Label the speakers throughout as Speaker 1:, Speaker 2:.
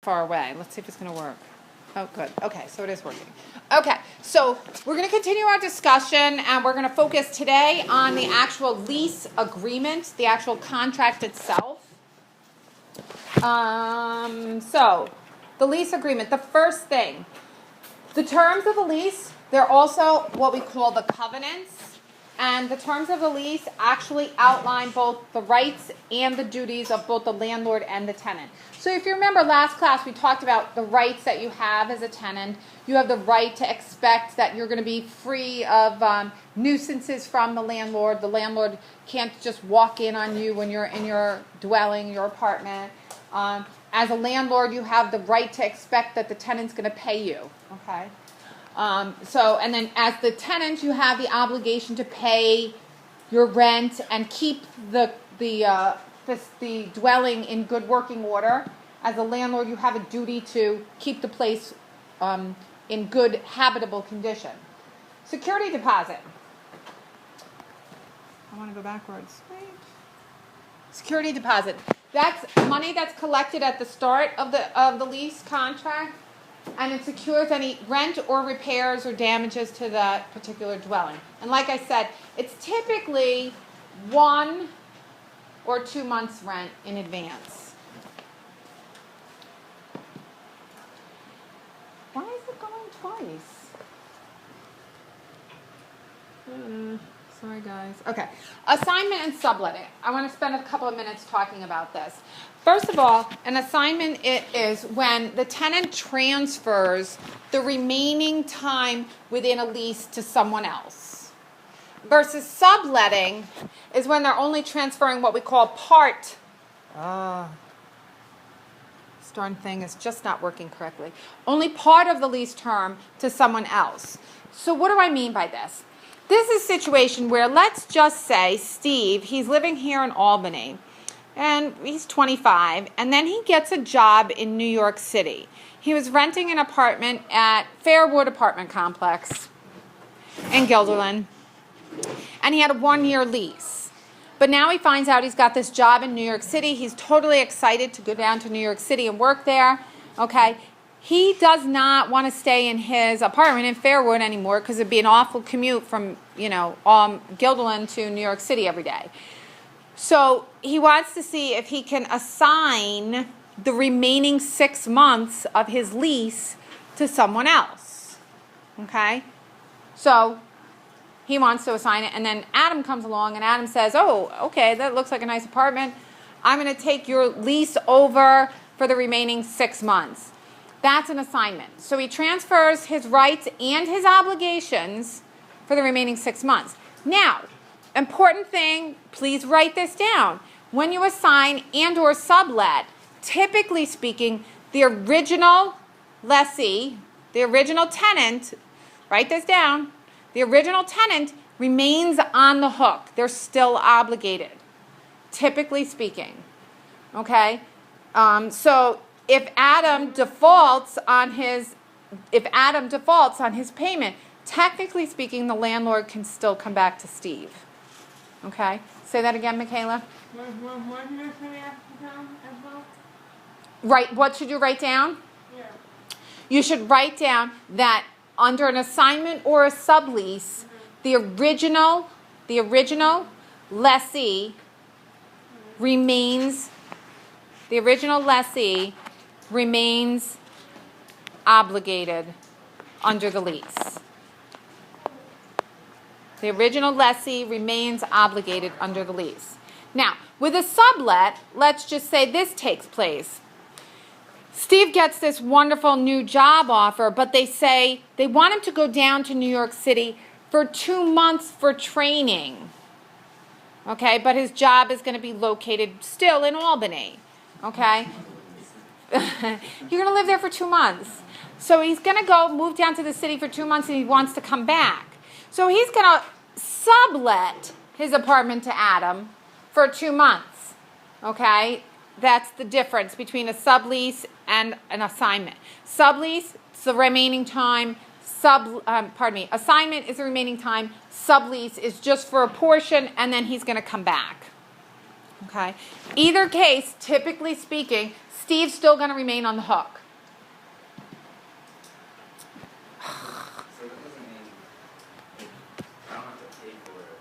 Speaker 1: far away. Let's see if it's going to work. Oh, good. Okay, so it is working. Okay, so we're going to continue our discussion, and we're going to focus today on the actual lease agreement, the actual contract itself. So, the lease agreement, the first thing, the terms of the lease, they're also what we call the covenants. And the terms of the lease actually outline both the rights and the duties of both the landlord and the tenant. So if you remember last class, we talked about the rights that you have as a tenant. You have the right to expect that you're going to be free of nuisances from the landlord. The landlord can't just walk in on you when you're in your dwelling, your apartment. As a landlord, you have the right to expect that the tenant's going to pay you. Okay. And then as the tenant, you have the obligation to pay your rent and keep the dwelling in good working order. As a landlord, you have a duty to keep the place in good habitable condition. Security deposit. I want to go backwards. Wait. Security deposit. That's money that's collected at the start of the lease contract. And it secures any rent or repairs or damages to that particular dwelling. And like I said, it's typically 1 or 2 months' rent in advance. Why is it going twice? Sorry, guys. Okay. Assignment and subletting. I want to spend a couple of minutes talking about this. First of all, an assignment is when the tenant transfers the remaining time within a lease to someone else. Versus subletting is when they're only transferring what we call part. This darn thing is just not working correctly. Only part of the lease term to someone else. So what do I mean by this? This is a situation where, let's just say, Steve, he's living here in Albany, and he's 25, and then he gets a job in New York City. He was renting an apartment at Fairwood Apartment Complex in Guilderland, and he had a 1-year lease. But now he finds out he's got this job in New York City. He's totally excited to go down to New York City and work there, okay? He does not want to stay in his apartment in Fairwood anymore because it'd be an awful commute from, Guilderland to New York City every day. So he wants to see if he can assign the remaining 6 months of his lease to someone else. Okay? So he wants to assign it, and then Adam comes along, and Adam says, oh, okay, that looks like a nice apartment. I'm going to take your lease over for the remaining 6 months. That's an assignment. So he transfers his rights and his obligations for the remaining 6 months. Now, important thing, please write this down. When you assign and or sublet, typically speaking, the original lessee, the original tenant, write this down, the original tenant remains on the hook. They're still obligated, typically speaking. Okay? So if Adam defaults on his payment, technically speaking, the landlord can still come back to Steve. Okay? Say that again, Michaela. Right. What should you write down? Yeah. You should write down that under an assignment or a sublease, the original lessee remains obligated under the lease. The original lessee remains obligated under the lease. Now, with a sublet, let's just say this takes place. Steve gets this wonderful new job offer, but they say they want him to go down to New York City for 2 months for training. Okay, but his job is going to be located still in Albany. Okay? You're going to live there for 2 months. So he's going to move down to the city for 2 months, and he wants to come back. So he's going to sublet his apartment to Adam for 2 months. Okay? That's the difference between a sublease and an assignment. Sublease, it's the remaining time. Assignment is the remaining time. Sublease is just for a portion, and then he's going to come back. Okay? Either case, typically speaking, Steve's still going to remain on the hook.
Speaker 2: So that doesn't mean I don't have to pay for it,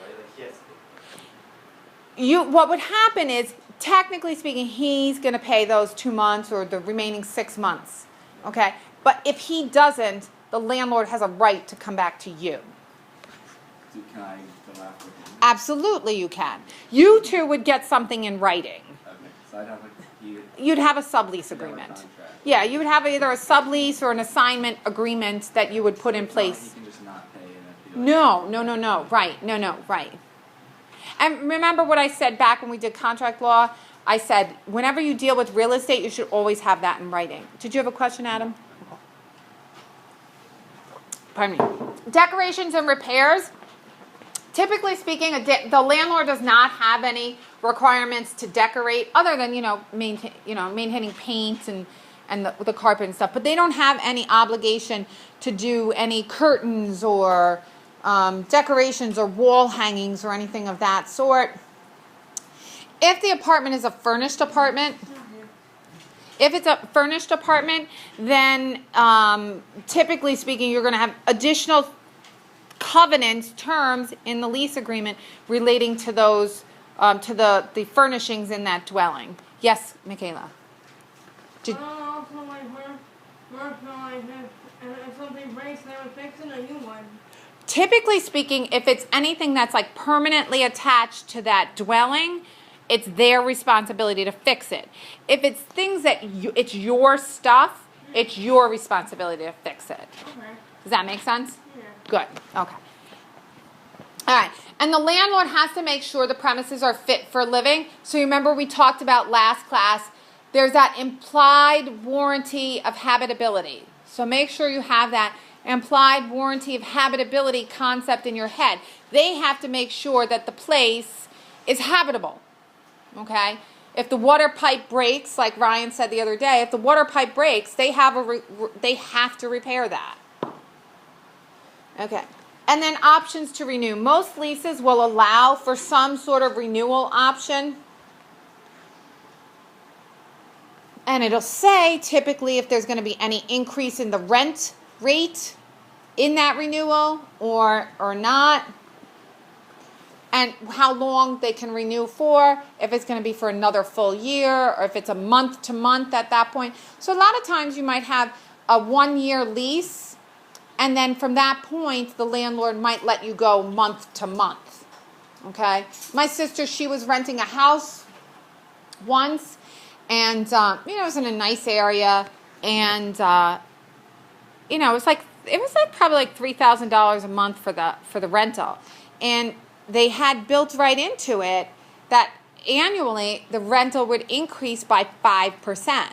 Speaker 2: right? Like he has to pay for it.
Speaker 1: What would happen is, technically speaking, he's going to pay those 2 months or the remaining 6 months. Okay? But if he doesn't, the landlord has a right to come back to you.
Speaker 2: So can I go after him?
Speaker 1: Absolutely you can. You two would get something in writing.
Speaker 2: Okay, so I'd have like
Speaker 1: You'd have a sublease agreement. Yeah, you would have either a sublease or an assignment agreement that you would put in place.
Speaker 2: He can just not pay and then
Speaker 1: No. Right. And remember what I said back when we did contract law? I said, whenever you deal with real estate, you should always have that in writing. Did you have a question, Adam? Pardon me. Decorations and repairs. Typically speaking, the landlord does not have any requirements to decorate other than, maintaining paint and the carpet and stuff. But they don't have any obligation to do any curtains or decorations or wall hangings or anything of that sort. If the apartment is a furnished apartment, then typically speaking, you're going to have additional covenant terms in the lease agreement relating to those, to the furnishings in that dwelling. Yes, Michaela?
Speaker 3: Also, like, if something breaks, they would fix it, a new one.
Speaker 1: Typically speaking, if it's anything that's like permanently attached to that dwelling, it's their responsibility to fix it. If it's things that it's your stuff, it's your responsibility to fix it.
Speaker 3: Okay.
Speaker 1: Does that make sense?
Speaker 3: Yeah.
Speaker 1: Good. Okay. All right. And the landlord has to make sure the premises are fit for living. So remember we talked about last class, there's that implied warranty of habitability. So make sure you have that implied warranty of habitability concept in your head. They have to make sure that the place is habitable. Okay? If the water pipe breaks, like Ryan said the other day, if the water pipe breaks, they have to repair that. Okay. And then options to renew. Most leases will allow for some sort of renewal option. And it'll say typically if there's going to be any increase in the rent rate in that renewal or not. And how long they can renew for, if it's going to be for another full year or if it's a month to month at that point. So a lot of times you might have a 1-year lease, and then from that point the landlord might let you go month to month. Okay? My sister, she was renting a house once, and it was in a nice area, and it was like probably like $3,000 a month for the rental, and they had built right into it that annually the rental would increase by 5%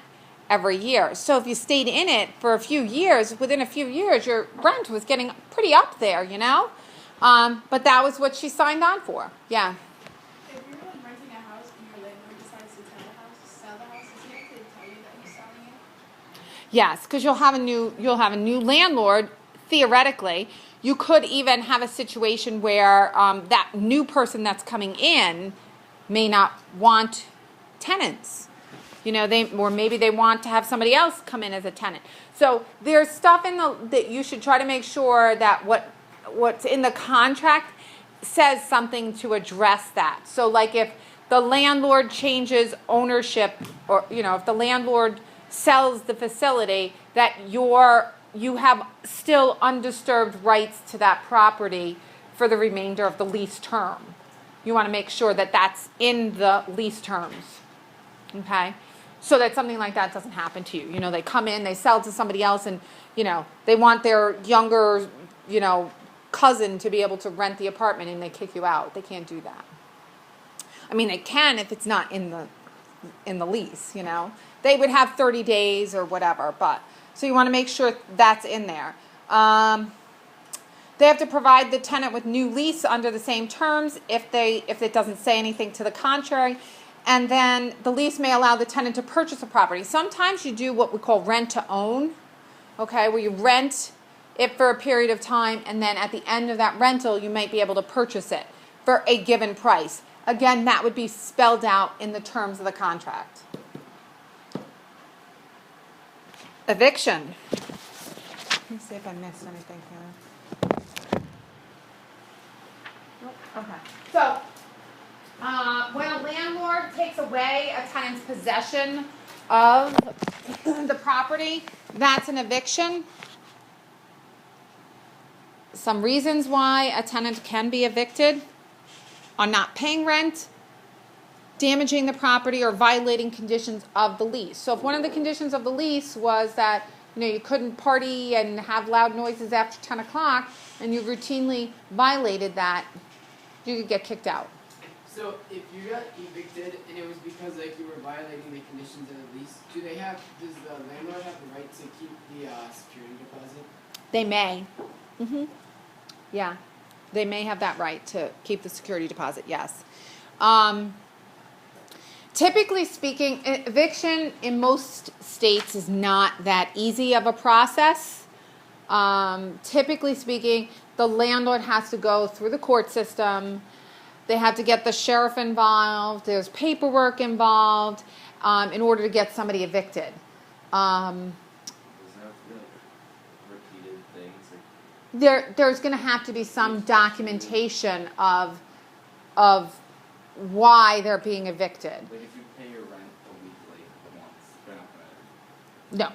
Speaker 1: every year. So if you stayed in it for a few years, within a few years, your rent was getting pretty up there, But that was what she signed on for. Yeah.
Speaker 4: If you're renting a house and your landlord decides to sell the house, does he have to tell you that he's selling it?
Speaker 1: Yes, because you'll have a new landlord. Theoretically, you could even have a situation where that new person that's coming in may not want tenants. Maybe they want to have somebody else come in as a tenant. So there's stuff that you should try to make sure that what's in the contract says something to address that. So like if the landlord changes ownership, or if the landlord sells the facility, that you have still undisturbed rights to that property for the remainder of the lease term. You want to make sure that that's in the lease terms, okay? So that something like that doesn't happen to you. They come in, they sell to somebody else, and, they want their younger, cousin to be able to rent the apartment, and they kick you out. They can't do that. I mean, they can if it's not in the lease, They would have 30 days or whatever, but... So you want to make sure that's in there. They have to provide the tenant with new lease under the same terms if it doesn't say anything to the contrary. And then the lease may allow the tenant to purchase a property. Sometimes you do what we call rent to own, okay, where you rent it for a period of time, and then at the end of that rental, you might be able to purchase it for a given price. Again, that would be spelled out in the terms of the contract. Eviction. Let me see if I missed anything here. Nope. Okay. So, when a landlord takes away a tenant's possession of the property, that's an eviction. Some reasons why a tenant can be evicted are not paying rent, damaging the property, or violating conditions of the lease. So if one of the conditions of the lease was that you couldn't party and have loud noises after 10 o'clock, and you routinely violated that, you could get kicked out.
Speaker 5: So if you got evicted and it was because you were violating the conditions of the lease, does the landlord have the right to keep the security deposit?
Speaker 1: They may. Yeah. They may have that right to keep the security deposit, yes. Typically speaking, eviction in most states is not that easy of a process. Typically speaking, the landlord has to go through the court system. They have to get the sheriff involved. There's paperwork involved in order to get somebody evicted.
Speaker 2: Doesn't have to be like repeated things.
Speaker 1: There's going to have to be some documentation of why they're being evicted.
Speaker 2: Like if you pay your rent a week late once, they're not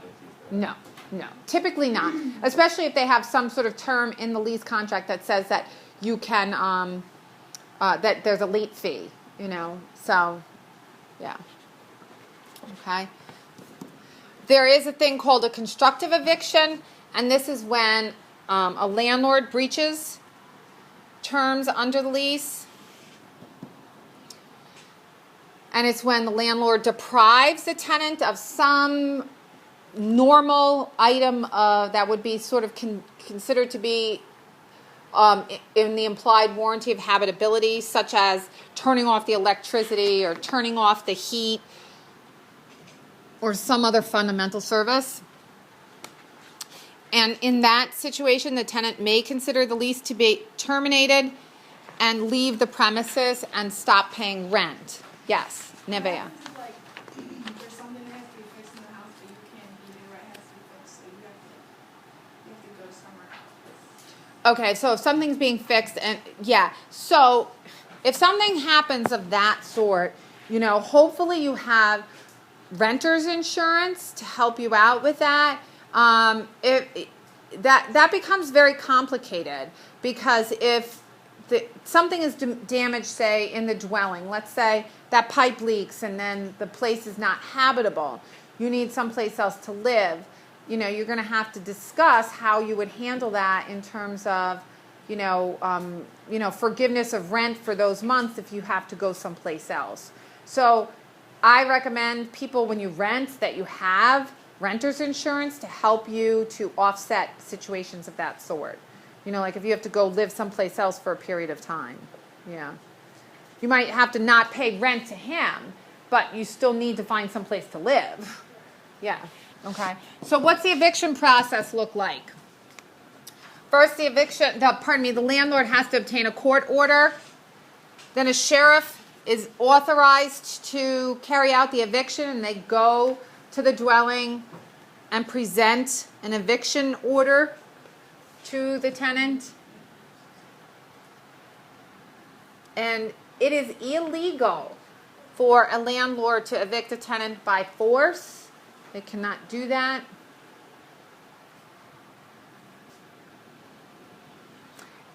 Speaker 2: gonna.
Speaker 1: No. Typically not. Especially if they have some sort of term in the lease contract that says that you can, that there's a late fee, So, yeah. Okay. There is a thing called a constructive eviction, and this is when a landlord breaches terms under the lease. And it's when the landlord deprives the tenant of some normal item that would be sort of considered to be in the implied warranty of habitability, such as turning off the electricity or turning off the heat or some other fundamental service. And in that situation, the tenant may consider the lease to be terminated and leave the premises and stop paying rent. Yes, Nevea.
Speaker 4: There's something that has to be fixed in the house, but you can't be there, right? It has to be fixed, so you have to go somewhere else.
Speaker 1: Okay, so if something's being fixed, so if something happens of that sort, hopefully you have renter's insurance to help you out with that. That becomes very complicated, because if something is damaged, say, in the dwelling, let's say that pipe leaks and then the place is not habitable, you need someplace else to live, you're going to have to discuss how you would handle that in terms of, forgiveness of rent for those months if you have to go someplace else. So I recommend people, when you rent, that you have renter's insurance to help you to offset situations of that sort. Like if you have to go live someplace else for a period of time. Yeah. You might have to not pay rent to him, but you still need to find someplace to live. Yeah. Okay. So what's the eviction process look like? First, the landlord has to obtain a court order. Then a sheriff is authorized to carry out the eviction, and they go to the dwelling and present an eviction order to the tenant. And it is illegal for a landlord to evict a tenant by force. They cannot do that.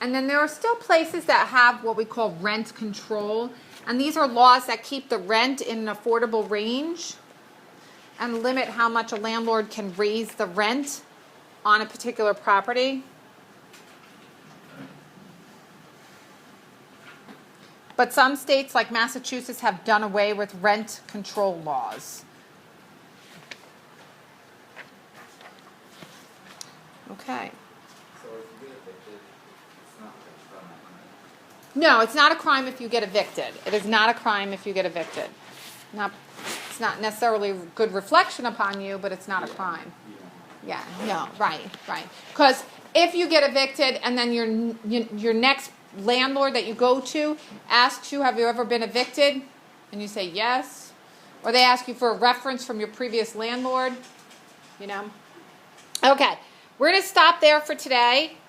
Speaker 1: And then there are still places that have what we call rent control. And these are laws that keep the rent in an affordable range and limit how much a landlord can raise the rent on a particular property. But some states, like Massachusetts, have done away with rent control laws. Okay.
Speaker 2: So if you get evicted, it's not like a crime.
Speaker 1: No, it's not a crime if you get evicted. It is not a crime if you get evicted. It's not necessarily a good reflection upon you, but it's not a crime. Right. Because if you get evicted and then your next landlord that you go to asks you, have you ever been evicted? And you say yes. Or they ask you for a reference from your previous landlord, you know. Okay, we're going to stop there for today.